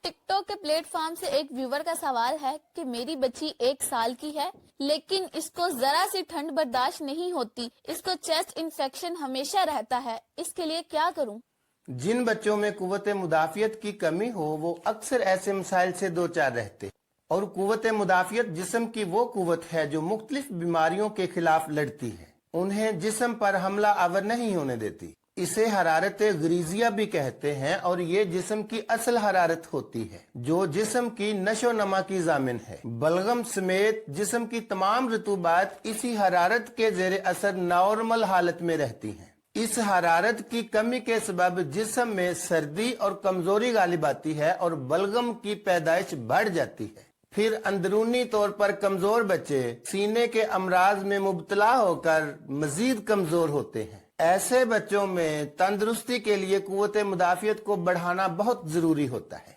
Tick tock के platform से एक व्यूवर का सवाल है कि मेरी बच्ची 1 साल की है लेकिन इसको जरा सी ठंड बर्दाश्त नहीं होती, इसको चेस्ट इन्फेक्शन हमेशा रहता है, इसके लिए क्या करूं? जिन बच्चों में कुव्वत मुदाफियत की कमी हो वो अक्सर ऐसे मसाइल से दो चार रहते हैं। और कुव्वत मुदाफियत जिस्म की वो कुव्वत है जो मुख्तलिफ बीमारियों के खिलाफ लड़ती है, उन्हें जिस्म पर हमला आवर नहीं होने देती। इसे हरारत गरीजिया भी कहते हैं और ये जिस्म की असल हरारत होती है जो जिस्म की नशो नमा की जामिन है। बलगम समेत जिस्म की तमाम रतूबात इसी हरारत के जेर असर नॉर्मल हालत में रहती हैं। इस हरारत की कमी के सबब जिस्म में सर्दी और कमजोरी गालिब आती है और बलगम की पैदाइश बढ़ जाती है। फिर अंदरूनी तौर पर कमजोर बच्चे सीने के अमराज में मुब्तला होकर मजीद कमजोर होते हैं। ऐसे बच्चों में तंदुरुस्ती के लिए कुव्वत मुदाफियत को बढ़ाना बहुत जरूरी होता है।